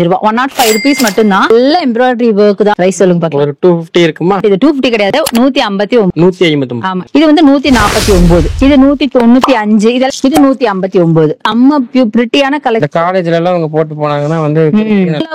ரூபாய் 105 rupees மட்டும் தான். எல்லாம் எம்ப்ராய்டரி ஒர்க் தான். பிரைஸ் சொல்லுங்க பாக்கலாம். ஒரு 250 இருக்குமா? இது 250 கிடையாது, 159. 159. ஆமா, இது வந்து 149, இது 195, இது 159. அம்மா பிரிட்டியான கலெக்ஷன். காலேஜ்ல எல்லாம் அவங்க போட்டு போனாங்கன்னா வந்து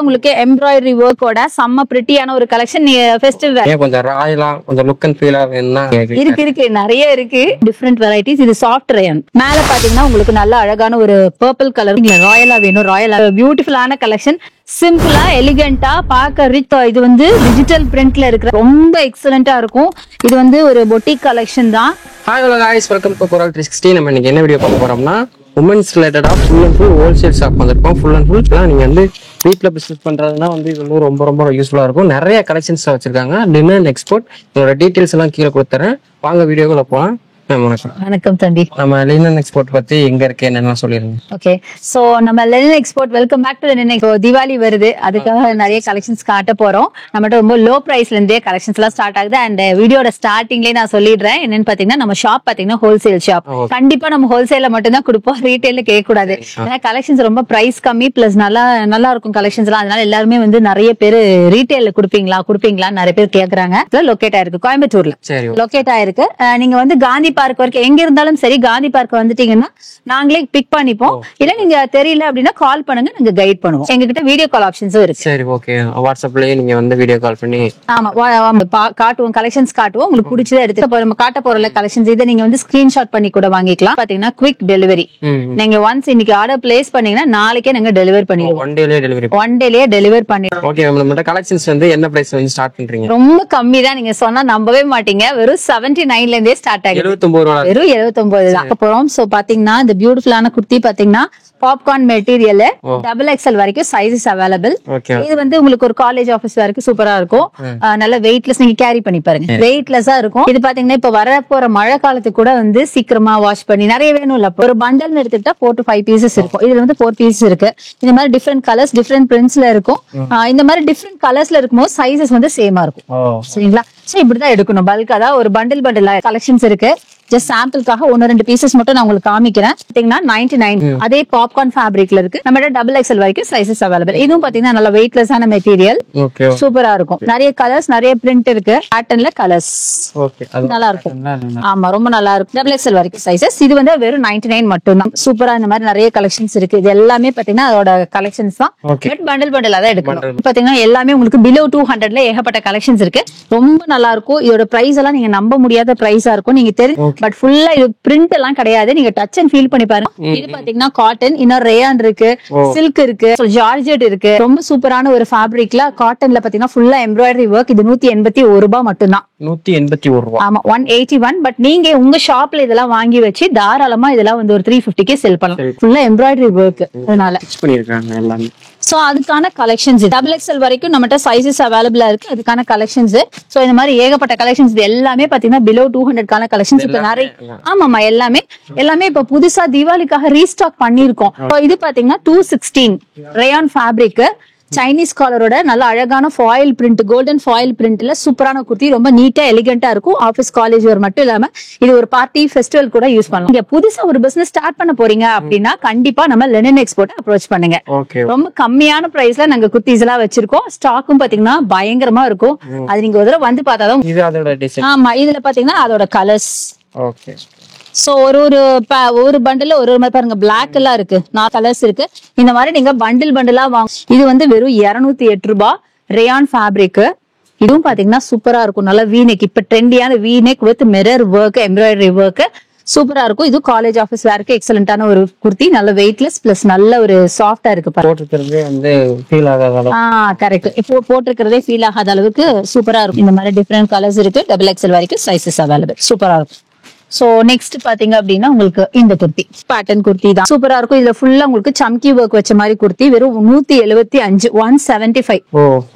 உங்களுக்கு எம்ப்ராய்டரி ஒர்க்கோட செம்ம பிரிட்டியான ஒரு கலெக்ஷன். ஃபெஸ்டிவல் கொஞ்சம் ராயலா கொஞ்சம் லுக் அண்ட் ஃபீலா வேணும்னா இருக்கு, நிறைய இருக்கு, டிஃபரெண்ட் வெரைட்டிஸ். இது சாஃப்ட் ரயான். மேல பாத்தீங்கன்னா உங்களுக்கு நல்ல அழகான ஒரு பர்பிள் கலர். ராயலா வேணும், ராயலா பியூட்டிஃபுல்லான கலெக்ஷன். சிம்பிளா எலிகண்டா பாக்க ரிச். இது வந்து டிஜிட்டல் பிரிண்ட்ல இருக்கிற ரொம்ப எக்ஸலண்டா இருக்கும். இது வந்து ஒரு பொட்டிக் கலெக்ஷன் தான். Hi hello guys, welcome to Coral 360. நம்ம இன்னைக்கு என்ன வீடியோ பார்க்க போறோம்னா உமன்ஸ் ரிலேட்டடா full and full wholesale shop வந்திருக்கோம். ஃபுல் அண்ட் ஃபுல் நீங்க வந்து வீட்டில் பிசினஸ் பண்றதுனா வந்து இது வந்து ரொம்ப ரொம்ப யூஸ்ஃபுல்லா இருக்கும். நிறைய கலெக்ஷன்ஸ் வச்சிருக்காங்க. Linen export. இதோட டீடைல்ஸ் எல்லாம் கீழே கொடுத்துறேன். வாங்க வீடியோக்குள்ள போலாம். வணக்கம் தம்பி. நம்ம லினன் எக்ஸ்போர்ட் பத்தி எங்க இருக்கு என்னன்னு சொல்லிருங்க. ஓகே, சோ நம்ம linen export welcome back to linen. Deepavali வருது, அதுக்காக நிறைய கலெக்ஷன்ஸ் காட்ட போறோம். நம்மகிட்ட ரொம்ப லோ பிரைஸ்ல இருந்தே கலெக்ஷன்ஸ் எல்லாம் ஸ்டார்ட் ஆகுது. அண்ட் வீடியோட ஸ்டார்டிங்லயே நான் சொல்லிடுறேன் என்னன்னு பாத்தீங்கன்னா, நம்ம ஷாப் பாத்தீங்கன்னா ஹோல்சேல் ஷாப். கண்டிப்பா நம்ம ஹோல்சேல மட்டும் தான் கொடுப்போம், ரீட்டைல கேட்க கூடாது. ஏன்னா கலெக்ஷன்ஸ் ரொம்ப பிரைஸ் கம்மி, பிளஸ் நல்லா இருக்கும் கலெக்ஷன்ஸ் எல்லாம். அதனால எல்லாருமே வந்து நிறைய பேர் ரீட்டைல குடுப்பீங்களா நிறைய பேர் கேக்குறாங்க. லொக்கேட் ஆயிருக்கு கோயம்புத்தூர்ல, லொக்கேட் ஆயிருக்கு. நீங்க வந்து காந்தி பார்க் வரைக்கும் எங்க இருந்தாலும் சரி, காந்தி பார்க் வந்துட்டீங்கன்னா நாங்களே பிக் பண்ணிப்போம். இல்ல நீங்க தெரியல அப்படின்னா கால் பண்ணுங்க, நாங்க கைட் பண்ணுவோம். எங்ககிட்ட வீடியோ கால் ஆப்ஷன்ஸும் இருக்கு. சரி, ஓகே. வாட்ஸ்அப்லயே நீங்க வந்து வீடியோ கால் பண்ணி காட்டுவோம், கலெக்ஷன்ஸ் காட்டுவோம். உங்களுக்கு பிடிச்சதை எடுத்து நம்ம காட்ட போறல கலெக்ஷன்ஸ். இதை நீங்க வந்து ஸ்கிரீன்ஷாட் பண்ணி கூட வாங்கிக்கலாம். பாத்தீங்கன்னா குவிக் டெலிவரி. நீங்க ஒன்ஸ் இன்னைக்கு ஆர்டர் பிளேஸ் பண்ணீங்கன்னா நாளைக்கே நாங்க டெலிவரி பண்ணிடுவோம். ஒன் டேலயே டெலிவரி பண்ணிடுவோம். ஓகே, நம்ம கலெக்ஷன்ஸ் வந்து என்ன பிரைஸ் வந்து ஸ்டார்ட் பண்றீங்க? ரொம்ப கம்மி தான். நீங்க சொன்னா நம்பவே மாட்டீங்க. வெறும் 79ல இருந்தே ஸ்டார்ட் ஆகுது. 79 ரூபாய். வெறும் 79 தான் போறோம். சோ பாத்தீங்கன்னா இந்த பியூட்டிஃபுல்லான குர்த்தி பாத்தீங்கன்னா பாப்கார்ன் மெட்டீரியல் XXL வரைக்கும் சைஸஸ் அவைலபிள். இது வந்து உங்களுக்கு ஒரு காலேஜ் ஆபீஸ் வரைக்கும் சூப்பரா இருக்கும். நல்ல வெயிட்லெஸ், நீங்க கேரி பண்ணி பாருங்க, வெயிட்லெஸ்ஸா இருக்கும். இது பாத்தீங்கன்னா இப்ப வர போற மழை காலத்துக்கு கூட வந்து சீக்கிரமா வாஷ் பண்ணி நிறைய வேணும் இல்ல. ஒரு பண்டல் எடுத்துட்டா 4 to 5 pieces இருக்கும். இதுல வந்து 4 pieces இருக்கு. இந்த மாதிரி டிஃபரெண்ட் கலர்ஸ் டிஃபரெண்ட் பிரிண்ட்ஸ்ல இருக்கும். இந்த மாதிரி டிஃபரெண்ட் கலர்ஸ்ல இருக்கும்போது சைஸஸ் வந்து சேமா இருக்கும். சரிங்களா? சோ இப்படிதான் எடுக்கணும். பல்கா தான் ஒரு பண்டில் கலெக்ஷன்ஸ் இருக்கு. ஜஸ்ட் சாம்பிளுக்காக 1-2 பீசஸ் மட்டும் நான் உங்களுக்கு காமிக்கிறேன். பாத்தீங்கன்னா 99. அதே பாப்கார்ன் ஃபேப்ரிக்ல இருக்கு. நம்ம XXL வரைக்கும் சைஸஸ் அவைலபிள். இதுவும் பாத்தீங்கன்னா நல்ல வெயிட்லெஸ்ஸான மெட்டீரியல், சூப்பரா இருக்கும். நிறைய கலர்ஸ், நிறைய பிரிண்ட் இருக்கு. பேட்டர்ன்ல கலர்ஸ் நல்லா இருக்கும். ஆமா, ரொம்ப நல்லா இருக்கும். XXL வரைக்கும் சைஸஸ். இது வந்து வெறும் 99 மட்டும் தான். சூப்பரா இந்த மாதிரி நிறைய கலெக்ஷன்ஸ் இருக்கு. இது எல்லாமே பாத்தீங்கன்னா அதோட கலெக்ஷன்ஸ் தான். பட் பண்டலா தான் எடுக்கணும். பாத்தீங்கன்னா எல்லாமே உங்களுக்கு பிலோ 200ல ஏகப்பட்ட கலெக்ஷன்ஸ் இருக்கு. ரொம்ப நல்லா இருக்கும். இதோட பிரைஸ் எல்லாம் நீங்க நம்ப முடியாத பிரைஸா இருக்கும். நீங்க தெரியும், பட் ஃபுல்லா இது பிரிண்ட் எல்லாம் கிடையாது. நீங்க டச் அண்ட் ஃபீல் பண்ணி பாருங்க. இது பாத்தீங்கன்னா காட்டன், இன்னொரு ரேயான் இருக்கு, சில்க் இருக்கு, ஜார்ஜெட் இருக்கு. ரொம்ப சூப்பரான ஒரு ஃபேப்ரிக்ல காட்டன்ல பாத்தீங்கன்னா ஃபுல்லா எம்ப்ராய்டரி ஒர்க். இது 181 ரூபாய் மட்டும் தான். 181 ரூபாய். ஆமா, 181. பட் நீங்க உங்க ஷாப்ல இதெல்லாம் வாங்கி வச்சு தாராளமா இதெல்லாம் வந்து ஒரு 350க்கு செல் பண்ணலாம். ஃபுல்லா எம்ப்ராய்டரி ஒர்க். அதனால பண்ணிருக்காங்க எல்லாமே. சோ அதுக்கான கலெக்ஷன்ஸ் XXL வரைக்கும் நம்மகிட்ட சைஸஸ் அவைலபிளா இருக்கு. அதுக்கான கலெக்ஷன்ஸ். சோ இந்த மாதிரி ஏகப்பட்ட கலெக்ஷன்ஸ். எல்லாமே பாத்தீங்கன்னா பிலோ 200க்கான கலெக்ஷன்ஸ் இப்ப நிறைய. ஆமாமா, எல்லாமே இப்ப புதுசா தீபாவளிக்காக ரீஸ்டாக் பண்ணிருக்கோம். இது பாத்தீங்கன்னா 216 ரேயான் ஃபேப்ரிக், சைனீஸ் காலரோட நல்ல அழகான ஃபாயில் பிரிண்ட், கோல்டன் ஃபாயில் பிரிண்ட்ல சூப்பரான குர்த்தி. ரொம்ப நீட்டா எலிகண்டா இருக்கும். ஆபீஸ் காலேஜ் வேர் மட்டும் இல்லாம இது ஒரு பார்ட்டி ஃபெஸ்டிவல் கூட யூஸ் பண்ணலாம். நீங்க புதுசா ஒரு பிசினஸ் ஸ்டார்ட் பண்ண போறீங்க அப்படின்னா கண்டிப்பா நம்ம லினன் எக்ஸ்போர்ட் அப்ரோச் பண்ணுங்க. ரொம்ப கம்மியான பிரைஸ்ல நாங்க குர்த்திஸ் எல்லாம் வச்சிருக்கோம். ஸ்டாக்கும் பாத்தீங்கன்னா பயங்கரமா இருக்கும். அது நீங்க ஒரு தடவை வந்து பார்த்தாதான். ஆமா, இதுல பாத்தீங்கன்னா அதோட கலர்ஸ். சோ ஒரு பண்டில் ஒரு மாதிரி பாருங்க, பிளாக் எல்லாம் இருக்கு, 4 கலர்ஸ் இருக்கு. இந்த மாதிரி நீங்க பண்டிலா வாங்க. இது வந்து வெறும் 208 ரூபாய் ரேயான் ஃபேப்ரிக். இதுவும் பாத்தீங்கன்னா சூப்பரா இருக்கும். நல்லா வீநெக், இப்ப ட்ரெண்டியான V neck with mirror work, embroidery work சூப்பரா இருக்கும். இது காலேஜ் ஆபீஸ் வேருக்கு எக்ஸலண்டான ஒரு குர்த்தி. நல்ல வெயிட்லெஸ் பிளஸ் நல்ல ஒரு சாஃப்டா இருக்கு. போட்டுக்கிறதே வந்து ஃபீல் ஆகாத அளவுக்கு. கரெக்ட். இப்போ போட்டுக்கிறதே ஃபீல் ஆகாத அளவுக்கு சூப்பரா இருக்கும். இந்த மாதிரி டிஃபரெண்ட் கலர்ஸ் இருக்கு. XXL வரைக்கும் சைஸஸ் அவைலபிள். சூப்பரா இருக்கும். சோ நெக்ஸ்ட் பாத்தீங்க அப்படின்னா உங்களுக்கு இந்த குர்த்தி பேட்டர்ன் குர்த்தி தான் சூப்பரா இருக்கும். இதுல ஃபுல்லா உங்களுக்கு சம்கி ஒர்க் வச்ச மாதிரி குர்த்தி வெறும் 175, 175.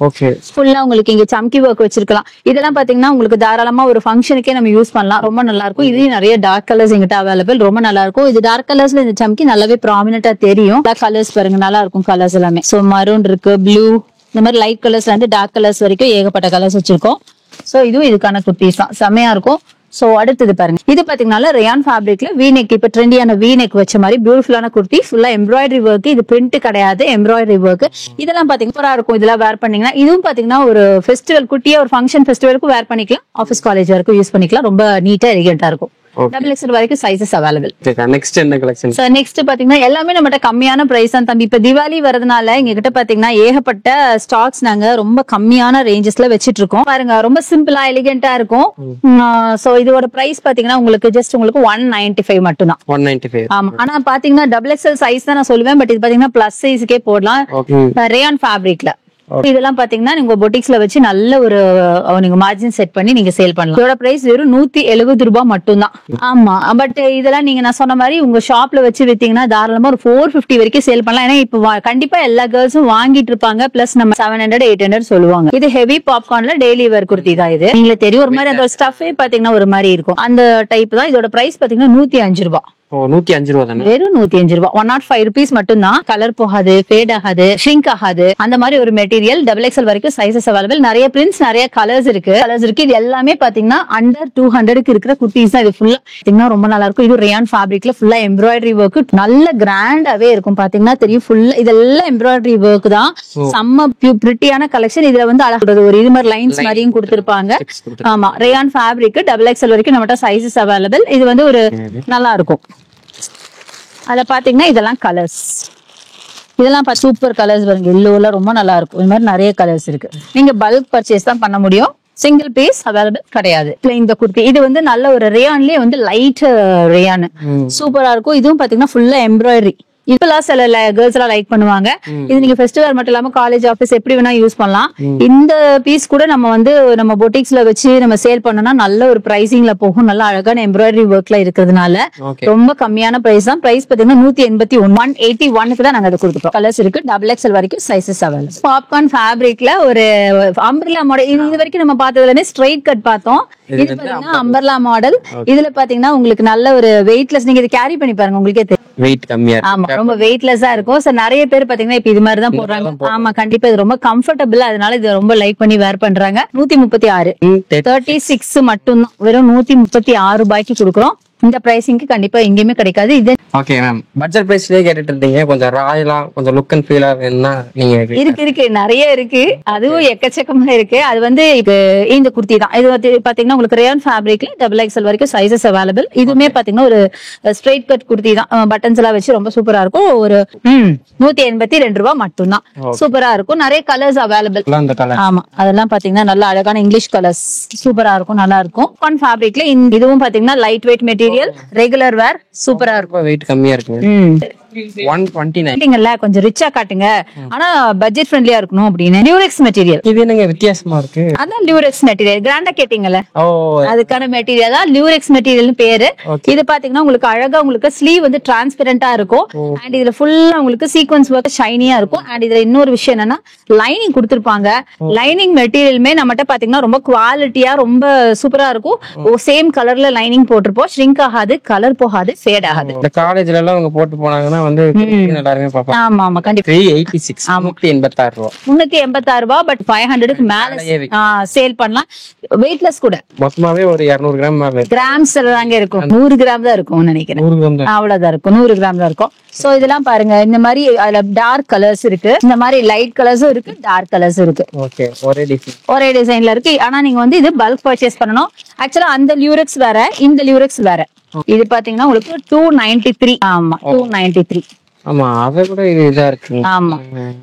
ஃபுல்லா உங்களுக்கு இங்க சம்கி ஒர்க் வச்சிருக்கலாம். இதெல்லாம் பாத்தீங்கன்னா உங்களுக்கு தாராளமா ஒரு ஃபங்க்ஷனுக்கே நம்ம யூஸ் பண்ணலாம். ரொம்ப நல்லா இருக்கும். இது நிறைய டார்க் கலர்ஸ் எங்கிட்ட அவைலபிள். ரொம்ப நல்லா இருக்கும். இது டார்க் கலர்ஸ்ல இந்த சம்கி நல்லாவே ப்ராமினெண்டா தெரியும். கலர்ஸ் பாருங்க, நல்லா இருக்கும் கலர்ஸ் எல்லாமே. சோ மரூன் இருக்கு, ப்ளூ, இந்த மாதிரி லைட் கலர்ஸ்ல இருந்து டார்க் கலர்ஸ் வரைக்கும் ஏகப்பட்ட கலர்ஸ் வச்சிருக்கோம். சோ இதுவும் இதுக்கான குர்த்திஸ் தான். செம்மையா இருக்கும். சோ அடுத்தது பாருங்க, இது பாத்தீங்கன்னா ரயான் ஃபேப்ரிக்ல V-neck, இப்ப ட்ரெண்டியான V-neck வச்ச மாதிரி பியூட்டிஃபுல்லான குர்த்தி, ஃபுல்லா எம்ப்ராய்டரி ஒர்க். இது பிரிண்ட் கிடையாது, எம்ப்ராய்டரி ஒர்க். இதெல்லாம் பாத்தீங்கன்னா சூப்பரா இருக்கும். இதெல்லாம் வேர் பண்ணீங்கன்னா, இதுவும் பாத்தீங்கன்னா ஒரு ஃபெஸ்டிவல், குட்டியா ஒரு ஃபங்க்ஷன் ஃபெஸ்டிவலுக்கு வேர் பண்ணிக்கலாம், ஆஃபீஸ் காலேஜ் வரைக்கும் யூஸ் பண்ணிக்கலாம். ரொம்ப நீட்டா எலிகென்ட்டா இருக்கும். டபுள் எக்ஸ்எல் வரைக்கும் சைஸஸ் அவைலபிள். நெக்ஸ்ட் என்ன கலெக்ஷன்? சோ நெக்ஸ்ட் பாத்தீங்கன்னா எல்லாமே நம்மகிட்ட கம்மியான பிரைஸ் தான் தம்பி. இப்ப தீபாவளி வரதுனால எங்க கிட்ட பாத்தீங்கன்னா ஏகப்பட்ட ஸ்டாக்ஸ் நாங்க ரொம்ப கம்மியான ரேஞ்சஸ்ல வச்சிட்டு இருக்கோம். பாருங்க, ரொம்ப சிம்பிளா எலிகென்ட்டா இருக்கும். சோ இதோட பிரைஸ் பாத்தீங்கன்னா உங்களுக்கு ஜஸ்ட் உங்களுக்கு 195 மட்டும் தான். 195. ஆமா. ஆனா பாத்தீங்கன்னா டபுள் எக்ஸ்எல் சைஸ் தான் நான் சொல்லுவேன். பட் இது பாத்தீங்கன்னா பிளஸ் சைஸ்க்கே போடலாம். ரேயான் ஃபேப்ரிக்ல இதெல்லாம் பாத்தீங்கன்னா நீங்க பொட்டிக்ஸ்ல வச்சு நல்ல ஒரு நீங்க மார்ஜின் செட் பண்ணி நீங்க சேல் பண்ணலாம். இதோட பிரைஸ் வெறும் 170 ரூபாய் மட்டும் தான். ஆமா. பட் இதெல்லாம் நீங்க நான் சொன்ன மாதிரி உங்க ஷாப்ல வச்சு வித்தீங்கன்னா தாராளமா ஒரு 450 வரைக்கும் சேல் பண்ணலாம். ஏன்னா இப்ப கண்டிப்பா எல்லா கேர்ள்ஸும் வாங்கிட்டு இருப்பாங்க. பிளஸ் நம்ம 700 800 சொல்லுவாங்க. இது ஹெவி பாப்கார்ன்ல டெய்லி வேர் குர்த்தி தான். இது நீங்களே தெரியும், ஒரு மாதிரி அந்த ஸ்டஃபே பாத்தீங்கன்னா ஒரு மாதிரி இருக்கும், அந்த டைப் தான். இதோட பிரைஸ் பாத்தீங்கன்னா 105 ரூபாய். 105 ரூபாய் தானே? வெறும் 105 ரூபாய். 105 rupees மட்டும் தான். கலர் போகாது, ஃபேட் ஆகாது, ஷ்ரிங்க் ஆகாது, அந்த மாதிரி ஒரு மெட்டீரியல். டபுள் எக்ஸ்எல் வரைக்கும் சைஸஸ் அவைலபிள். நிறைய பிரிண்ட்ஸ், நிறைய கலர்ஸ் இருக்கு. இது எல்லாமே பாத்தீங்கன்னா அண்டர் 200க்கு இருக்கிற குர்த்திஸ் தான். இது ஃபுல்லா பாத்தீங்கன்னா ரொம்ப நல்லா இருக்கும். இது ரயான் ஃபேப்ரிக்ல ஃபுல்லா எம்ப்ராய்டரி ஒர்க், நல்ல கிராண்டாவே இருக்கும். பாத்தீங்கன்னா தெரியும், ஃபுல்லா இதெல்லாம் எம்ப்ராய்டரி ஒர்க் தான். செம்ம பிரிட்டியான கலெக்ஷன். இதுல வந்து அழகாக ஒரு இது மாதிரி லைன்ஸ் மாதிரியும் கொடுத்திருப்பாங்க. ஆமா. ரயான் ஃபேப்ரிக் டபுள் எக்ஸ்எல் வரைக்கும் நம்மகிட்ட சைஸஸ் அவைலபிள். இது வந்து ஒரு நல்லா இருக்கும். அத பாத்தீங்கன்னா இதெல்லாம் கலர்ஸ், இதெல்லாம் சூப்பர் கலர்ஸ் பாருங்க. எல்லோல ரொம்ப நல்லா இருக்கும். இது மாதிரி நிறைய கலர்ஸ் இருக்கு. நீங்க பல்க் பர்ச்சேஸ் தான் பண்ண முடியும், சிங்கிள் பீஸ் அவைலபிள் கிடையாது. இந்த குர்த்தி இது வந்து நல்ல ஒரு ரேயான்லயே வந்து லைட் ரேயான், சூப்பரா இருக்கும். இதுவும் பாத்தீங்கன்னா ஃபுல்லா எம்ப்ராய்டரி. இப்பெல்லாம் சில கேர்ள்ஸ் எல்லாம் லைக் பண்ணுவாங்க. இது நீங்க ஃபெஸ்டிவல் மட்டும் இல்லாம காலேஜ், ஆபீஸ் எப்படி வேணா யூஸ் பண்ணலாம். இந்த பீஸ் கூட நம்ம வந்து நம்ம பொட்டிக்ஸ்ல வச்சு நம்ம சேல் பண்ணோம்னா நல்ல ஒரு பிரைசிங்ல போகும். நல்ல அழகான எம்ப்ராய்டரி ஒர்க்ல இருக்கிறதுனால ரொம்ப கம்மியான பிரைஸ் தான். பிரைஸ் பாத்தீங்கன்னா 181, 181க்கு தான் நாங்க அதை கொடுத்துருக்கோம். கலர்ஸ் இருக்கு. டபுள் எக்ஸ்எல் வரைக்கும் சைஸஸ் அவைலபிள். பாப்கார்ன் ஃபேப்ரிக்ல ஒரு அம்பர்லா மாடல். இது வரைக்கும் நம்ம பார்த்ததுல எல்லாமே ஸ்ட்ரைட் கட் பார்த்தோம். இது பாத்தீங்கன்னா அம்பர்லா மாடல். இதுல பாத்தீங்கன்னா உங்களுக்கு நல்ல ஒரு வெயிட்லெஸ், நீங்க இதை கேரி பண்ணி பாருங்க, உங்களுக்கே தெரியும் வெயிட் கம்மியா. ஆமா, ரொம்ப வெயிட்லெஸ்ஸா இருக்கும். சோ நிறைய பேர் பாத்தீங்கன்னா இப்ப இது மாதிரி தான் போடுறாங்க. ஆமா, கண்டிப்பா இது ரொம்ப கம்ஃபர்டபிள். அதனால இது ரொம்ப லைக் பண்ணி வேர் பண்றாங்க. 136, 36 மட்டும் தான். வெறும் 136 ரூபாய்க்கு கொடுக்குறோம். இந்த பிரைசிங்க்கு கண்டிப்பா எங்கேயுமே கிடைக்காது. இது ஓகே மேம். பட்ஜெட் பிரைஸ்லயே கேட்டுட்டு இருந்தீங்க, கொஞ்சம் ராயலா, கொஞ்சம் லுக் அண்ட் ஃபீலா வேணும்னா நீங்க இருக்கு நிறைய இருக்கு. அதுவும் எக்கச்சக்கமா இருக்கு. அது வந்து இந்த குர்த்தி தான். இது பாத்தீங்கன்னா உங்களுக்கு ரயான் ஃபேப்ரிக்ல டபுள் எக்ஸ்எல் வரைக்கும் சைஸஸ் அவைலபிள். இதுவுமே பாத்தீங்கன்னா ஒரு ஸ்ட்ரைட் கட் குர்த்தி தான். பட்டன்ஸ் எல்லாம் வச்சு ரொம்ப சூப்பரா இருக்கும். ஒரு 182 ரூபாய் மட்டும் தான். சூப்பரா இருக்கும். நிறைய கலர்ஸ் அவைலபிள். ஆமா, அதெல்லாம் பாத்தீங்கன்னா நல்ல அழகான இங்கிலீஷ் கலர்ஸ், சூப்பரா இருக்கும், நல்லா இருக்கும். கான் ஃபேப்ரிக்ல இதுவும் பாத்தீங்கன்னா லைட் வெயிட் மெட்டீரியல், ரெகுலர் வேர், சூப்பரா இருக்கும். வெயிட் கம்மியா இருக்கு. 129 கொஞ்சம் ரிச்சா காட்டுங்க, ஆனா பட்ஜெட் ஃப்ரெண்ட்லியா இருக்கணும் அப்படின்னு. லியூரெக்ஸ் மெட்டீரியல். இது என்னங்க வித்தியாசமா இருக்கு? அதான் லியூரெக்ஸ் மெட்டீரியல். கிராண்டா கேட்டீங்கல்ல, அதுக்கான மெட்டீரியல் தான் லியூரெக்ஸ் மெட்டீரியல் பேரு. இது பாத்தீங்கன்னா உங்களுக்கு அழகா உங்களுக்கு ஸ்லீவ் வந்து டிரான்ஸ்பரண்டா இருக்கும். அண்ட் இதுல ஃபுல்லா உங்களுக்கு சீக்வன்ஸ் ஒர்க் ஷைனியா இருக்கும். அண்ட் இதுல இன்னொரு விஷயம் என்னன்னா லைனிங் கொடுத்திருப்பாங்க. லைனிங் மெட்டீரியலுமே நம்மகிட்ட பாத்தீங்கன்னா ரொம்ப குவாலிட்டியா ரொம்ப சூப்பரா இருக்கும். சேம் கலர்ல லைனிங் போட்டிருப்போம். ஷ்ரிங்க் ஆகாது, கலர் போகாது, ஃபேட் ஆகாது. இந்த காலேஜ்ல எல்லாம் அவங்க போட்டு போனாங்கன்னா வந்து எல்லாருமே பாப்பாங்க. ஆமா ஆமா, கண்டிப்பா. 386, 386 ரூபாய். 386 ரூபாய். பட் 500க்கு மேல சேல் பண்ணலாம். வெயிட்லெஸ் கூட. மொத்தமாவே ஒரு 200 கிராம் மேல கிராம்ஸ் தாங்க இருக்கும். 100 கிராம் தான் இருக்கும் நினைக்கிறேன். 100 கிராம் தான். அவ்வளவுதான் இருக்கும். 100 கிராம் தான் இருக்கும். சோ இதெல்லாம் பாருங்க, இந்த மாதிரி அதுல டார்க் கலர்ஸ் இருக்கு, இந்த மாதிரி லைட் கலர்ஸும் இருக்கு, டார்க் கலர்ஸ் இருக்கு. ஓகே, ஒரே டிசைன்ல இருக்கு. ஆனா நீங்க வந்து இது பல்க் பர்ச்சேஸ் பண்ணணும். ஆக்சுவலா அந்த லியூரெக்ஸ் வேற, இந்த லியூரெக்ஸ் வேற. இது பாத்தீங்கன்னா உங்களுக்கு 293. ஆமா, 293. ஆமா, அத கூட இது இதா இருக்கு. ஆமா,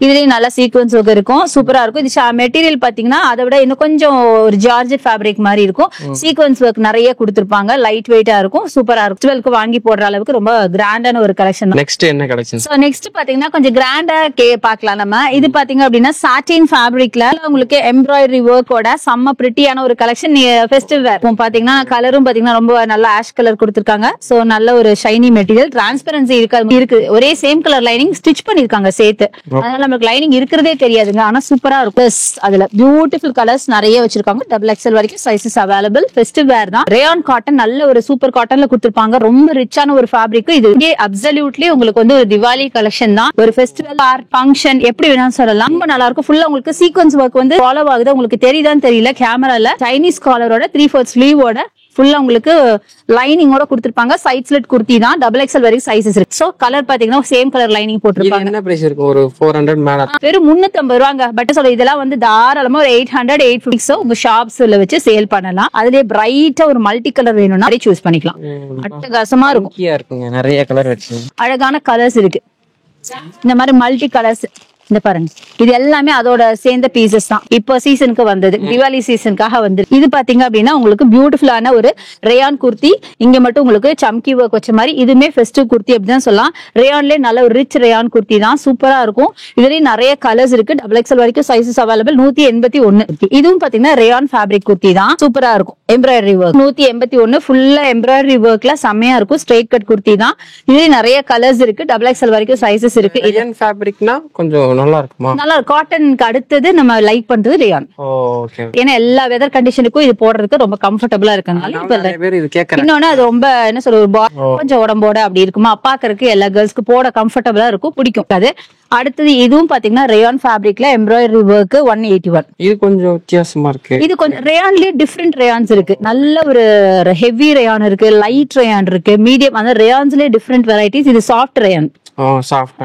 இதுலயும் நல்ல சீக்வன்ஸ் ஒர்க் இருக்கும், சூப்பரா இருக்கும். இது மெட்டீரியல் பாத்தீங்கன்னா அதை விட இன்னும் கொஞ்சம் ஒரு ஜார்ஜெட் ஃபேப்ரிக் மாதிரி இருக்கும். சீக்வன்ஸ் ஒர்க் நிறைய கொடுத்திருப்பாங்க. லைட் வெயிட்டா இருக்கும், சூப்பரா இருக்கும். 12க்கு வாங்கி போடுற அளவுக்கு ரொம்ப கிராண்டான ஒரு கலெக்ஷன். நெக்ஸ்ட் என்ன கலெக்ஷன்? சோ நெக்ஸ்ட் பாத்தீங்கன்னா கொஞ்சம் கிராண்டா பாக்கலாம் நம்ம. இது பாத்தீங்க அப்படின்னா சாட்டின் ஃபேப்ரிக்ல உங்களுக்கு எம்ப்ராய்டரி ஒர்க்கோட செம்ம பிரிட்டியான ஒரு கலெக்ஷன். ஃபெஸ்டிவல் வேர் பாத்தீங்கன்னா கலரும் பாத்தீங்கன்னா ரொம்ப நல்ல ஆஷ் கலர் கொடுத்திருக்காங்க. சோ நல்ல ஒரு ஷைனி மெட்டீரியல், டிரான்ஸ்பரன்சி இருக்கு. ஒரே சேம் கலர் லைனிங் ஸ்டிச் பண்ணிருக்காங்க சேர்த்து. அதனால நமக்கு லைனிங் இருக்கிறதே தெரியாதுங்க. ஆனா சூப்பரா இருக்கும். அதுல பியூட்டிஃபுல் கலர்ஸ் நிறைய வச்சிருக்காங்க. டபுள் எக்ஸ்எல் வரைக்கும் சைஸஸ் அவைலபிள். ஃபெஸ்டிவ் வேர் தான். ரேயான் காட்டன், நல்ல ஒரு சூப்பர் காட்டன்ல கொடுத்திருப்பாங்க. ரொம்ப ரிச்சான ஒரு ஃபேப்ரிக். இது அப்சல்யூட்லி உங்களுக்கு வந்து ஒரு திவாலி கலெக்ஷன் தான். ஒரு ஃபெஸ்டிவல் ஆர் ஃபங்க்ஷன் எப்படி வேணாலும் சொல்லலாம். ரொம்ப நல்லா இருக்கும். ஃபுல்லா உங்களுக்கு சீக்வன்ஸ் ஒர்க் வந்து ஃபாலோ ஆகுது. உங்களுக்கு தெரியுதான்னு தெரியல கேமரால. சைனீஸ் காலரோட 3/4 ஸ்லீவோட ஃபுல்லா உங்களுக்கு லைனிங்கோட கொடுத்திருப்பாங்க. சைட் ஸ்லிட் குர்த்தி தான், டபுள் எக்ஸ்எல் வரைக்கும் சைஸஸ் இருக்கு. சோ கலர் பாத்தீங்கன்னா சேம் கலர் லைனிங் போட்டிருப்பாங்க. என்ன பிரைஸ் இருக்கும்? ஒரு 400 மேல. வெறும் 350 ரூபாங்க. பட் சொல்ல இதெல்லாம் வந்து தாராளமா ஒரு 800 850 உங்க ஷாப்ஸ்ல வச்சு சேல் பண்ணலாம். அதுலயே பிரைட்டா ஒரு மல்டி கலர் வேணும்னா அதை சூஸ் பண்ணிக்கலாம். அட்டகாசமா இருக்கும். நிறைய கலர் வச்சு அழகான கலர்ஸ் இருக்கு. இந்த மாதிரி மல்டி கலர்ஸ் இந்த பாருங்க, இது எல்லாமே அதோட சேர்ந்த பீசஸ் தான். இப்போ சீசனுக்கு வந்தது, திவாலி சீசனுக்காக வந்து. இது பாத்தீங்க அப்படின்னா உங்களுக்கு பியூட்டிஃபுல்லான ஒரு ரேயான் குர்த்தி. இங்க மட்டும் உங்களுக்கு சம்கி ஒர்க் வச்ச மாதிரி, இதுமே ஃபெஸ்டிவ் குர்த்தி அப்படிதான் சொல்லலாம். ரேயான்லயே நல்ல ஒரு ரிச் ரேயான் குர்த்தி தான், சூப்பரா இருக்கும். இதுலயும் நிறைய கலர்ஸ் இருக்கு, டபுள் எக்ஸ்எல் வரைக்கும் சைசஸ் அவைலபிள். 181. இதுவும் பாத்தீங்கன்னா ரேயான் ஃபேப்ரிக் குர்த்தி தான், சூப்பரா இருக்கும். எம்ப்ராய்டரி ஒர்க் 181 ஃபுல்லா எம்ப்ராய்டரி ஒர்க்ல செம்மையா இருக்கும். ஸ்ட்ரெயிட் கட் குர்த்தி தான். இதுலயும் நிறைய கலர்ஸ் இருக்கு, டபுள் எக்ஸ்எல் வரைக்கும் சைசஸ் இருக்கு. ரேயான் ஃபேப்ரிக்னா கொஞ்சம் நல்லா இருக்குமா? நல்லா காட்டனுக்கு அடுத்தது நம்ம லைக் பண்றது ரேயான். ஏன்னா எல்லா வெதர் கண்டிஷனுக்கும் இது போடுறதுக்கு ரொம்ப கம்ஃபர்டபுளா இருக்கனால. இன்னொன்னு அது ரொம்ப என்ன சொல்ற கொஞ்சம் உடம்போட அப்படி இருக்குமா, பாக்குறதுக்கு எல்லா கேர்ள்ஸ்க்கு போட கம்ஃபர்டபுளா இருக்கும், பிடிக்கும் அது. அடுத்தது இதுவும் பாத்தீங்கன்னா ரேயான் ஃபேப்ரிக்ல எம்ப்ராய்டரி ஒர்க் 181. இது கொஞ்சம் வித்தியாசமா இருக்கு. இது கொஞ்சம் ரேயான்லயே டிஃப்ரெண்ட் ரேயான்ஸ் இருக்கு. நல்ல ஒரு ஹெவி ரேயான் இருக்கு, லைட் ரேயான் இருக்கு, மீடியம். அந்த ரேயான்ஸ்லயே டிஃப்ரெண்ட் வெரைட்டிஸ். இது சாஃப்ட் ரேயான்.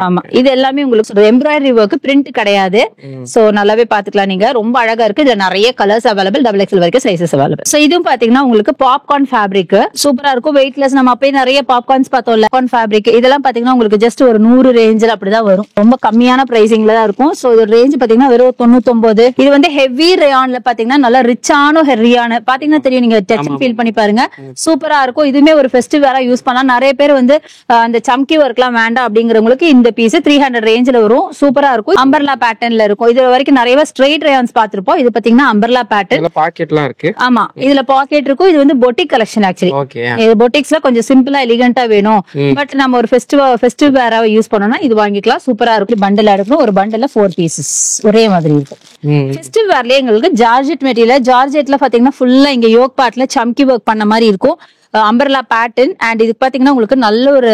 ஆமா, இது எல்லாமே உங்களுக்கு எம்ப்ராய்டரி ஒர்க், பிரிண்ட் கிடையாது. சோ நல்லாவே பாத்துக்கலாம் நீங்க. ரொம்ப அழகா இருக்கு. இதுல நிறைய கலர்ஸ் அவைலபிள், டபுள் எக்ஸ்எல் வரைக்கும் சைசஸ் அவைலபிள். சோ இதுவும் பாத்தீங்கன்னா உங்களுக்கு பாப்கார்ன் ஃபேப்ரிக் சூப்பரா இருக்கும், வெயிட்லெஸ். நம்ம அப்பயே நிறைய பாப்கார்ன்ஸ் பார்த்தோம்ல, பாப்கார்ன் ஃபேப்ரிக். இதெல்லாம் பாத்தீங்கன்னா உங்களுக்கு ஜஸ்ட் ஒரு 100 ரேஞ்சில் அப்படிதான் வரும். ரொம்ப கம்மியான பிரைசிங்ல தான் இருக்கும். சோ இது ரேஞ்ச் பாத்தீங்கன்னா வெறும் 99. இது வந்து ஹெவி ரேயான்ல பாத்தீங்கன்னா நல்லா ரிச்சான ஹெவியான பாத்தீங்கன்னா தெரியும், நீங்க டச் ஃபீல் பண்ணி பாருங்க, சூப்பரா இருக்கும். இதுமே ஒரு ஃபெஸ்டிவ் வேற யூஸ் பண்ணலாம். நிறைய பேர் வந்து அந்த சம்கி ஒர்க்லாம் வேண்டாம் அப்படிங்கிறவங்களுக்கு இந்த பீஸ் 300 ரேஞ்சில வரும், சூப்பரா இருக்கும். அம்பர்லா பேட்டர்ன்ல இருக்கும். இது வரைக்கும் நிறைய ஸ்ட்ரெயிட் ரேயான்ஸ் பாத்திருப்போம். இது பாத்தீங்கன்னா அம்பர்லா பேட்டர்ன், பாக்கெட்லாம் இருக்கு. ஆமா, இதுல பாக்கெட் இருக்கும். இது வந்து பொட்டிக் கலெக்ஷன். ஆக்சுவலி பொட்டிக்ஸ்ல கொஞ்சம் சிம்பிளா எலிகண்டா வேணும், பட் நம்ம ஒரு ஃபெஸ்டிவ் வேற யூஸ் பண்ணோம்னா இது வாங்கிக்கலாம். சூப்பரா இருக்கும். பண்டல் எடுக்கணும், ஒரு பண்டல்ல 4 பீசஸ் ஒரே மாதிரி இருக்கும். ஃபெஸ்டிவ் வேர்லயே எங்களுக்கு ஜார்ஜெட் மெட்டீரியல், ஜார்ஜெட்ல பாத்தீங்கன்னா ஃபுல்லா இங்க யோக் பார்ட்ல சம்கி ஒர்க் பண்ண மாதிரி இருக்கும். Umbrella pattern. அண்ட் இது பாத்தீங்கன்னா உங்களுக்கு நல்ல ஒரு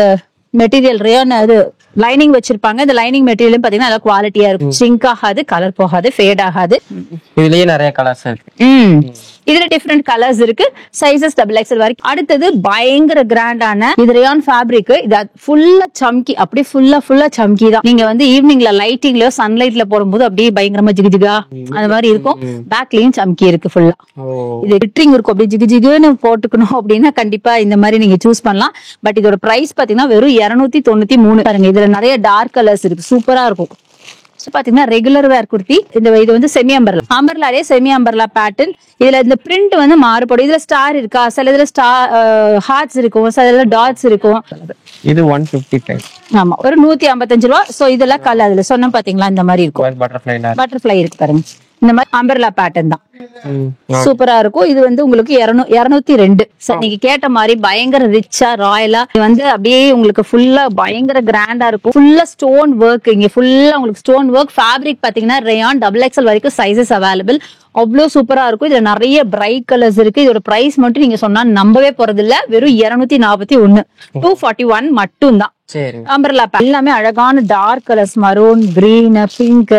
மெட்டீரியல் ரேயான் அது லைனிங் வச்சிருப்பாங்க. இந்த லைனிங் மெட்டீரியல் பாத்தீங்கன்னா நல்லா குவாலிட்டியா இருக்கும், ஷ்ரிங்க் ஆகாது, கலர் போகாது, ஃபேட் ஆகாது. இதுலயே நிறைய கலர்ஸ் இருக்கு. இதுல டிஃபரெண்ட் கலர்ஸ் இருக்கு, சைசஸ் டபுள் எக்ஸ்எல் வரைக்கும். அடுத்தது பயங்கர கிராண்டான இது ரேயான் ஃபேப்ரிக். இது ஃபுல்லா சம்கி, அப்படியே ஃபுல்லா சம்கி தான். நீங்க வந்து ஈவினிங்ல லைட்டிங்ல சன்லைட்ல போடும்போது அப்படியே பயங்கரமா ஜிகிஜிகா அந்த மாதிரி இருக்கும். பேக்லயும் சம்கி இருக்கு ஃபுல்லா. இது கிளிட்டரிங் இருக்கும், அப்படியே ஜிகிஜிகுன்னு போட்டுக்கணும் அப்படின்னா கண்டிப்பா இந்த மாதிரி நீங்க சூஸ் பண்ணலாம். பட் இதோட பிரைஸ் பாத்தீங்கன்னா வெறும் 293. பாருங்க, இதுல நிறைய டார்க் கலர்ஸ் இருக்கு, சூப்பரா இருக்கும். பாத்தீங்கன்னா ரெகுலர் வேர் குர்த்தி. இது வந்து செமி அம்பர்லா, அம்பர்லாலே செமி அம்பர்லா பேட்டர்ன். இதுல இந்த பிரிண்ட் வந்து மாறுபடும். இதுல ஸ்டார் இருக்கா, சில இதுல ஸ்டார் ஹார்ட்ஸ் இருக்கும், சில இதுல டாட்ஸ் இருக்கும். இது 155. ஆமா, ஒரு 155 ரூபா. சோ இதெல்லாம் கலர் அதுல சொன்ன பாத்தீங்களா, இந்த மாதிரி இருக்கும். பட்டர்ஃபிளை இருக்கு பாருங்க, இந்த மாதிரி அம்பர்லா பேட்டர்ன் தான், சூப்பரா இருக்கும். இது வந்து உங்களுக்கு 202. நீங்க கேட்ட மாதிரி பயங்கர ரிச்சா ராயலா வந்து அப்படியே உங்களுக்கு ஃபுல்லா பயங்கர கிராண்டா இருக்கும். ஃபுல்லா ஸ்டோன் ஒர்க். இங்க ஃபுல்லா உங்களுக்கு ஸ்டோன் ஒர்க். ஃபேப்ரிக் பாத்தீங்கன்னா ரேயான், டபுள் எக்ஸ்எல் வரைக்கும் சைசஸ் அவைலபிள். அவ்வளவு சூப்பரா இருக்கும். இதுல நிறைய பிரைட் கலர்ஸ் இருக்கு. இதோட பிரைஸ் மட்டும் நீங்க சொன்னா நம்பவே போறது இல்ல, வெறும் 241. 241 மட்டும் தான். அம்பர்லா எல்லாமே அழகான dark colours, maroon, green, pink,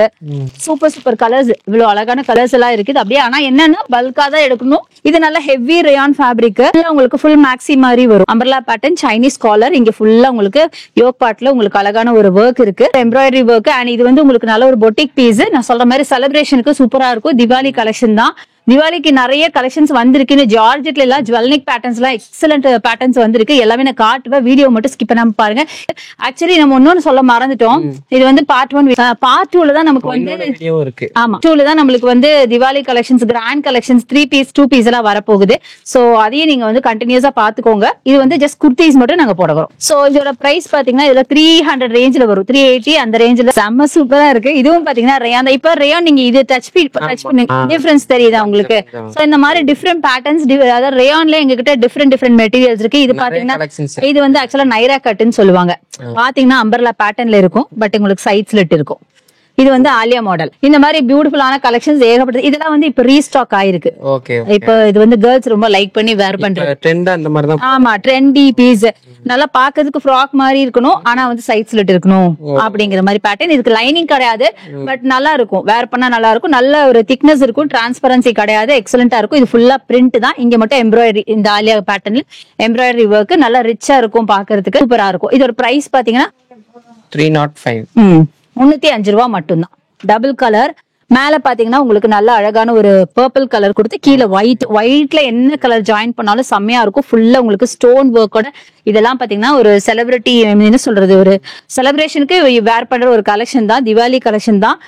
super colours. இவ்வளவு அழகான கலர்ஸ் எல்லாம் இருக்குது. அப்படியே ஆனா என்னன்னா பல்கா தான் எடுக்கணும். இது நல்ல ஹெவி ரேயான் ஃபேப்ரிக். உங்களுக்கு ஃபுல் மேக்ஸி மாதிரி வரும். Umbrella pattern, Chinese collar. இங்க ஃபுல்லா உங்களுக்கு யோக் பார்ட்ல உங்களுக்கு அழகான ஒரு ஒர்க் இருக்கு, எம்ப்ராய்டரி ஒர்க். அண்ட் இது வந்து உங்களுக்கு நல்ல ஒரு பொட்டிக் பீஸ். நான் சொல்ற மாதிரி செலிப்ரேஷனுக்கு சூப்பரா இருக்கும். திவாலி கலெக்ஷன் தான். திவாலிக்கு நிறைய கலெக்ஷன்ஸ் வந்திருக்கு. ஜார்ஜெட்ல எல்லாம் ஜுவல்னிக் பேட்டர்ன்ஸ் எல்லாம் எக்ஸலண்ட் பேட்டர்ன்ஸ் வந்திருக்கு. எல்லாமே நான் காட்டுவேன், வீடியோ மட்டும் ஸ்கிப் பண்ணாம பாருங்க. ஆக்சுவலி நம்ம இன்னொன்னு சொல்ல மறந்துட்டோம். இது வந்து பார்ட் 1. பார்ட் 2ல தான் நமக்கு வந்து இருக்கு. ஆமா, 2ல தான் நம்மளுக்கு வந்து Diwali collections, grand collections 3 piece 2 piece எல்லாம் வரப்போகுது. சோ அதையும் நீங்க வந்து கண்டினியூஸா பாத்துக்கோங்க. இது வந்து ஜஸ்ட் குர்த்திஸ் மட்டும் நாங்க போட வரோம். சோ இதோட பிரைஸ் பாத்தீங்கன்னா இதுல 300 ரேஞ்சில வரும், 380 அந்த ரேஞ்சில. செம்ம சூப்பரா இருக்கு. இதுவும் பாத்தீங்கன்னா ரேயான். இப்ப ரேயான் நீங்க இது டச் பண்ணி டிஃபரன்ஸ் தெரியுதா உங்களுக்கு? சோ இந்த மாதிரி டிஃபரெண்ட் பேட்டர்ன்ஸ், அதாவது ரேயான்ல எங்க கிட்ட டிஃபரெண்ட் மெட்டீரியல்ஸ் இருக்கு. இது பாத்தீங்கன்னா இது வந்து ஆக்சுவலா நைரா கட்னு சொல்லுவாங்க. பாத்தீங்கன்னா அம்பர்லா பேட்டர்ன்ல இருக்கும், பட் உங்களுக்கு சைட் ஸ்லிட் இருக்கும். இது வந்து ஆலியா மாடல். இந்த மாதிரி பியூட்டிஃபுல்லான கலெக்ஷன்ஸ் ஏகப்பட்டது. இதெல்லாம் வந்து இப்ப ரீஸ்டாக் ஆயிருக்கு. ஓகே. இப்ப இது வந்து கேர்ள்ஸ் ரொம்ப லைக் பண்ணி வேர் பண்றது. ட்ரெண்ட் அந்த மாதிரி தான். ஆமா, ட்ரெண்டி பீஸ். நல்லா பாக்கிறதுக்கு ஃப்ராக் மாதிரி இருக்கணும், ஆனா வந்து சைட் ஸ்லிட் இருக்கணும் அப்படிங்கிற மாதிரி பேட்டர்ன். இதுக்கு லைனிங் கிடையாது, பட் நல்லா இருக்கும், வேர் பண்ணா நல்லா இருக்கும். நல்ல ஒரு திக்னஸ் இருக்கும், டிரான்ஸ்பரன்சி கிடையாது, எக்ஸலண்டா இருக்கும். இது ஃபுல்லா பிரிண்ட் தான். இங்க மட்டும் எம்ப்ராய்டரி, இந்த ஆலியா பேட்டர்ன்ல எம்ப்ராய்டரி ஒர்க் நல்லா ரிச்சா இருக்கும், பாக்குறதுக்கு சூப்பரா இருக்கும். இதோட பிரைஸ் பாத்தீங்கன்னா 305. 305 ரூபா மட்டும்தான். Double colour. மேல பாத்தீங்கன்னா உங்களுக்கு நல்ல அழகான ஒரு பர்பிள் கலர் கொடுத்து கீழே ஒயிட்ல என்ன கலர் ஜாயின் பண்ணாலும் செம்மையா இருக்கும். ஃபுல்லா உங்களுக்கு ஸ்டோன் ஒர்க்கோட. இதெல்லாம் பாத்தீங்கன்னா ஒரு செலிபிரிட்டி, என்ன சொல்றது, ஒரு செலிப்ரேஷனுக்கு வேர் பண்ற ஒரு கலெக்ஷன் தான், திவாலி கலெக்ஷன் தான்.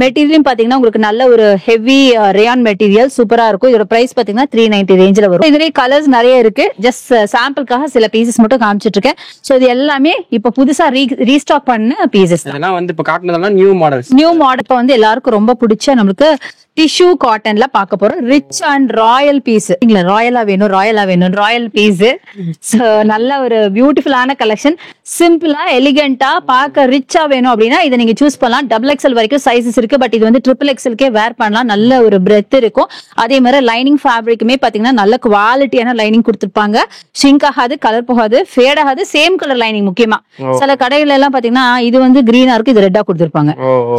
மெட்டீரியலும் பாத்தீங்கன்னா உங்களுக்கு நல்ல ஒரு ஹெவி ரேயான் மெட்டீரியல் சூப்பரா இருக்கும். இதோட பிரைஸ் பாத்தீங்கன்னா 390 ரேஞ்சில் வரும். இதுலயே கலர்ஸ் நிறைய இருக்கு. ஜஸ்ட் சாம்பிளுக்காக சில பீசஸ் மட்டும் காமிச்சிட்டு இருக்கேன். சோ இது எல்லாமே இப்ப புதுசா ரீஸ்டாக் பண்ண பீசஸ். இதெல்லாம் வந்து இப்ப காட்டுனதெல்லாம் நியூ மாடல்ஸ். New model. இப்ப வந்து எல்லாருக்கும் ரொம்ப பிடிச்ச நம்மளுக்கு டிஷ்யூ காட்டன்ல பார்க்க போறோம். Rich and royal piece. ராயலா வேணும், ராயல் பீஸ். நல்ல ஒரு பியூட்டிஃபுல்லான கலெக்ஷன். சிம்பிளா எலிகண்டா பார்க்க ரிச்சா வேணும் அப்படின்னா இதை நீங்க சூஸ் பண்ணலாம். டபுள் எக்ஸ்எல் வரைக்கும் சைசஸ் இருக்கு, பட் இது வந்து ட்ரிபிள் எக்ஸ்எல்கே வேர் பண்ணலாம். நல்ல ஒரு பிரெத் இருக்கும். அதே மாதிரி லைனிங் ஃபேப்ரிக்குமே பாத்தீங்கன்னா நல்ல குவாலிட்டியான லைனிங் கொடுத்துருப்பாங்க. ஷிங்க் ஆகாது, கலர் போகாது, ஃபேட் ஆகாது. சேம் கலர் லைனிங் முக்கியமா. சில கடைகள் எல்லாம் பாத்தீங்கன்னா இது வந்து கிரீனா இருக்கு, இது ரெட்டா கொடுத்துருப்பாங்க.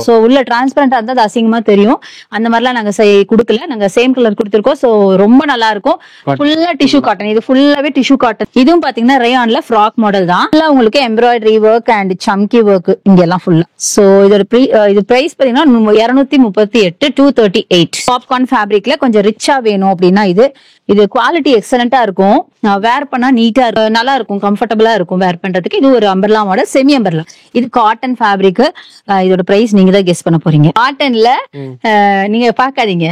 சோ உள்ள டிரான்ஸ்பரண்டா இருந்தா அது அசிங்கமா தெரியும். அந்த மாதிரி நாங்க கொடுக்கல, நாங்க சேம் கலர் கொடுத்திருக்கோம். சோ ரொம்ப நல்லா இருக்கும். ஃபுல்லா டிஷ்யூ காட்டன். இது ஃபுல்லாவே டிஷ்யூ காட்டன். இதுவும் பாத்தீங்கன்னா ரேயான்ல ஃப்ராக் மாடல் தான். உங்களுக்கு எம்ப்ராய்டரி ஒர்க் அண்ட் சம்கி ஒர்க் இங்க எல்லாம் ஃபுல்லா. சோ இதோட இது பிரைஸ் பாத்தீங்கன்னா 238, 238. பாப்கார்ன் ஃபேப்ரிக்ல கொஞ்சம் ரிச்சா வேணும் அப்படின்னா இது குவாலிட்டி எக்ஸலண்டா இருக்கும். வேர் பண்ணா நீட்டா இருக்கும், நல்லா இருக்கும், கம்ஃபர்டபுளா இருக்கும் வேர் பண்றதுக்கு. இது ஒரு அம்பர்லா மாடல், செமி அம்பர்லா. இது காட்டன் ஃபேப்ரிக். இதோட பிரைஸ் நீங்க தான் கெஸ் பண்ண போறீங்க. காட்டன்ல நீங்க பாக்காதீங்க,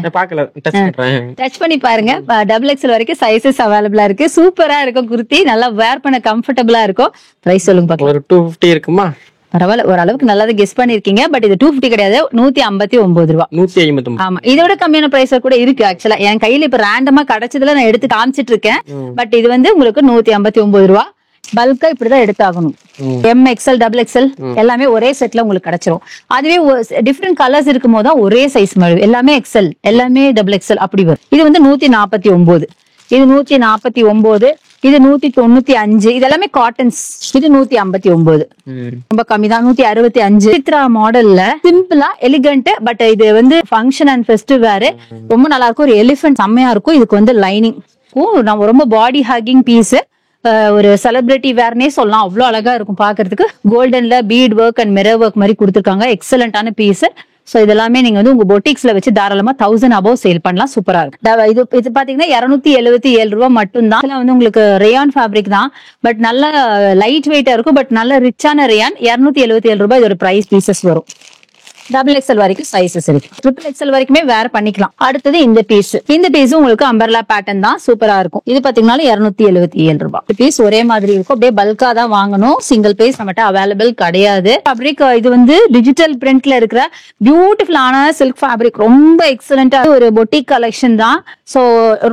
டச் பண்ணி பாருங்க. டபுள் எக்ஸ்எல் வரைக்கும் சைசஸ் அவைலபிளா இருக்கு. சூப்பரா இருக்கும் குர்த்தி, நல்லா வேர் பண்ண கம்ஃபர்டபுளா இருக்கும். பிரைஸ் சொல்லுங்க பாக்கலாம். ஒரு 250 இருக்குமா? பரவாயில்ல, ஓரளவுக்கு நல்லா கெஸ் பண்ணிருக்கீங்க. பட் இது 250 கிடையாது, 159 ரூபா. 159. ஆமா, இதோட கம்மியான பிரைஸ் கூட இருக்கு. ஆக்சுவலா என் கையில இப்ப ரேண்டமா கிடைச்சதுல நான் எடுத்து காமிச்சிட்டு இருக்கேன். பட் இது வந்து உங்களுக்கு 159 ரூபா. பல்கா இப்படிதான் எடுத்தாகணும். எம் எக்ஸ்எல், டபுள் எக்ஸ்எல் எல்லாமே ஒரே செட்ல உங்களுக்கு கிடைச்சிரும். அதுவே டிஃப்ரெண்ட் கலர்ஸ் இருக்கும் போதுதான் ஒரே சைஸ் மாதிரி. எல்லாமே எக்ஸ்எல், எல்லாமே டபுள் எக்ஸ்எல் அப்படி வரும். இது வந்து 149. இது 149. இது 195. இது எல்லாமே காட்டன்ஸ். இது 159. ரொம்ப கம்மி தான். 165. சித்ரா மாடல்ல சிம்பிளா எலிகண்ட், பட் இது வந்து ஃபங்க்ஷன் அண்ட் ஃபெஸ்டிவ் வேர். ரொம்ப நல்லா இருக்கும். ஒரு எலிஃபென்ட் செம்மையா இருக்கும். இதுக்கு வந்து லைனிங் நம்ம ரொம்ப பாடி ஹக்கிங் பீஸ். ஒரு செலிபிரிட்டி வேர்னே சொல்லலாம். அவ்வளவு அழகா இருக்கும் பாக்குறதுக்கு. கோல்டன்ல bead work and mirror work மாதிரி கொடுத்துருக்காங்க. எக்ஸலண்டான பீஸ். சோ இதெல்லாமே நீங்க வந்து உங்க பொட்டிக்ஸ்ல வச்சு தாராளமா 1000 above சேல் பண்ணலாம். சூப்பரா இருக்கும். இது பாத்தீங்கன்னா 277 ரூபா மட்டும் தான். வந்து உங்களுக்கு ரேயான் ஃபேப்ரிக் தான், பட் நல்ல லைட் வெயிட்டா இருக்கும், பட் நல்ல ரிச்சான ரேயான். 277 ரூபாய் இதோட பிரைஸ். பீசஸ் வரும். டபுள் எக்ஸ்எல் வரைக்கும் சைசஸ் இருக்கு. ட்ரிபிள் எக்ஸ்எல் வரைக்குமே வேர் பண்ணிக்கலாம். அடுத்தது இந்த பீஸ். இந்த பீஸும் உங்களுக்கு அம்பர்லா பேட்டர்ன் தான், சூப்பரா இருக்கும். இது பாத்தீங்கன்னா 277 ரூபாய். பீஸ் ஒரே மாதிரி இருக்கும். அப்படியே பல்கா தான் வாங்கணும். சிங்கிள் பீஸ் நம்மகிட்ட அவைலபிள் கிடையாது. ஃபேப்ரிக் இது வந்து டிஜிட்டல் பிரிண்ட்ல இருக்கிற பியூட்டிஃபுல்லான சில்க் ஃபேப்ரிக். ரொம்ப எக்ஸலண்டா ஒரு பொட்டிக் கலெக்ஷன் தான். சோ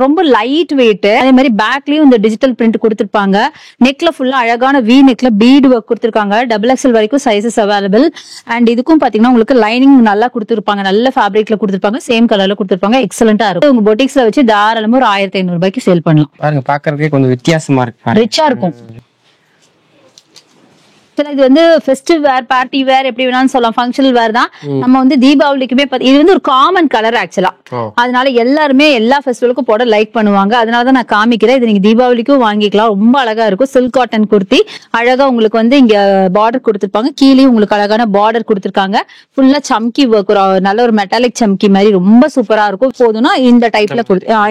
ரொம்ப லைட் வெயிட். அதே மாதிரி பேக்லயும் இந்த டிஜிட்டல் பிரிண்ட் கொடுத்திருப்பாங்க. நெக்ல ஃபுல்லா அழகான வி நெக்ல பீட் ஒர்க் கொடுத்திருக்காங்க. டபுள் எக்ஸ்எல் வரைக்கும் சைசஸ் அவைலபிள். அண்ட் இதுக்கும் பாத்தீங்கன்னா உங்களுக்கு லைனிங் நல்லா கொடுத்திருப்பாங்க. நல்ல ஃபேப்ரிக்ல கொடுத்திருப்பாங்க. சேம் கலர்ல கொடுத்திருப்பாங்க. எக்ஸலண்டா இருக்கும். உங்க பொட்டிக்ஸ்ல வச்சு தாராளமா ஒரு 1500 ரூபாய்க்கு சேல் பண்ணலாம். பாருங்க, பாக்குறதுக்கே கொஞ்சம் வித்தியாசமா இருக்கு, ரிச்சா இருக்கும். இது வந்து ஃபெஸ்டிவ் வேர், பார்ட்டி வேர், எப்படி வேணாலும் சொல்லலாம். ஃபங்க்ஷனல் வேர் தான். நம்ம வந்து தீபாவளிக்குமே இது வந்து ஒரு காமன் கலர் ஆக்சுவலா. அதனால எல்லாருமே எல்லா ஃபெஸ்டிவலுக்கும் போட லைக் பண்ணுவாங்க. அதனாலதான் நான் காமிக்கிறேன். இது நீங்க தீபாவளிக்கும் வாங்கிக்கலாம். ரொம்ப அழகா இருக்கும். Silk cotton kurti. அழகா உங்களுக்கு வந்து இங்க பார்டர் கொடுத்திருப்பாங்க. கீழே உங்களுக்கு அழகான பார்டர் கொடுத்திருக்காங்க. ஃபுல்லா சம்கி ஒர்க், நல்ல ஒரு மெட்டாலிக் சம்கி மாதிரி ரொம்ப சூப்பரா இருக்கும். போதும்னா இந்த டைப்ல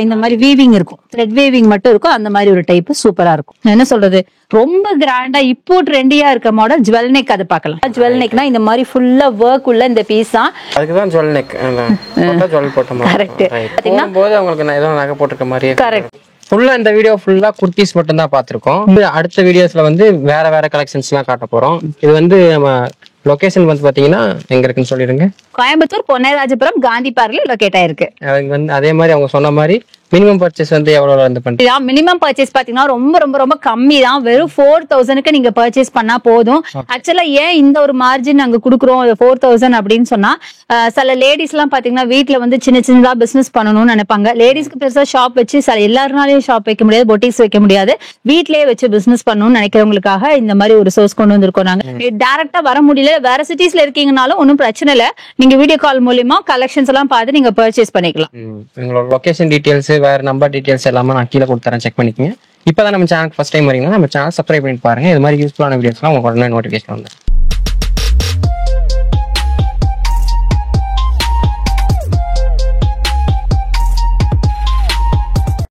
இந்த மாதிரி வீவிங் இருக்கும். த்ரெட் வீவிங் மட்டும் இருக்கும். அந்த மாதிரி ஒரு டைப் சூப்பரா இருக்கும். என்ன சொல்றது, ரொம்ப கிராண்டா இப்போ ட்ரெண்டியா இருக்க மாடல் ஜுவல் நெக். அது பார்க்கலாம். ஜுவல் நெக்னா இந்த மாதிரி ஃபுல்லா ஒர்க் உள்ள இந்த பீஸ் தான். அதுக்கு தான் ஜுவல் நெக். ஜுவல் போட்ட மாதிரி. கரெக்ட். பாத்தீங்கன்னா போது உங்களுக்கு நான் ஏதோ நகை போட்டுருக்க மாதிரியே. கரெக்ட். ஃபுல்லா இந்த வீடியோ ஃபுல்லா குர்த்திஸ் மட்டும் தான் பாத்திருக்கோம். அடுத்த வீடியோஸ்ல வந்து வேற கலெக்ஷன்ஸ் எல்லாம் காட்ட போறோம். இது வந்து நம்ம லொகேஷன் வந்து பாத்தீங்கன்னா எங்க இருக்குன்னு சொல்லிடுங்க. கோயம்புத்தூர் பொன்னராஜபுரம் காந்தி பார்க்ல லொகேட் ஆயிருக்கு. வந்து அதே மாதிரி அவங்க சொன்ன மாதிரி மினிமம் பர்ச்சேஸ் வந்து எவ்வளவு வந்து பண்றீங்க? மினிமம் பர்ச்சேஸ் பாத்தீங்கன்னா ரொம்ப ரொம்ப ரொம்ப கம்மி தான். வெறும் 4000க்கு நீங்க பர்ச்சேஸ் பண்ணா போதும். ஆக்சுவலா ஏன் இந்த ஒரு மார்ஜின் நாங்க குடுக்குறோம் 4000 அப்படின்னு சொன்னா, சில லேடிஸ் எல்லாம் பாத்தீங்கன்னா வீட்டுல வந்து சின்ன சின்னதா பிசினஸ் பண்ணணும்னு நினைப்பாங்க. லேடிஸ்க்கு பெருசா ஷாப் வச்சு எல்லாருனாலையும் ஷாப் வைக்க முடியாது, பொட்டிக்ஸ் வைக்க முடியாது. வீட்லயே வச்சு பிசினஸ் பண்ணணும்னு நினைக்கிறவங்களுக்காக இந்த மாதிரி ஒரு சோர்ஸ் கொண்டு வந்திருக்கோம். நாங்க டைரக்டா வர முடியல, வேற சிட்டிஸ்ல இருக்கீங்கனாலும் ஒன்னும் பிரச்சனை இல்ல. நீங்க வீடியோ கால் மூலியமா கலெக்ஷன்ஸ் எல்லாம் பார்த்து நீங்க பர்ச்சேஸ் பண்ணிக்கலாம். உங்களோட லொகேஷன் டீடைல்ஸ், வேற நம்பர் டீடைல்ஸ் எல்லாமே நான் கீழே கொடுத்துறேன், செக் பண்ணிக்கங்க. இப்பதான் நம்ம சேனல் ஃபர்ஸ்ட் டைம் வரீங்கன்னா நம்ம சேனல் சப்ஸ்கிரைப் பண்ணிட்டு பாருங்க. இது மாதிரி யூஸ்ஃபுல்லான வீடியோஸ்லாம் உங்களுக்கு உடனே நோட்டிஃபிகேஷன் வந்து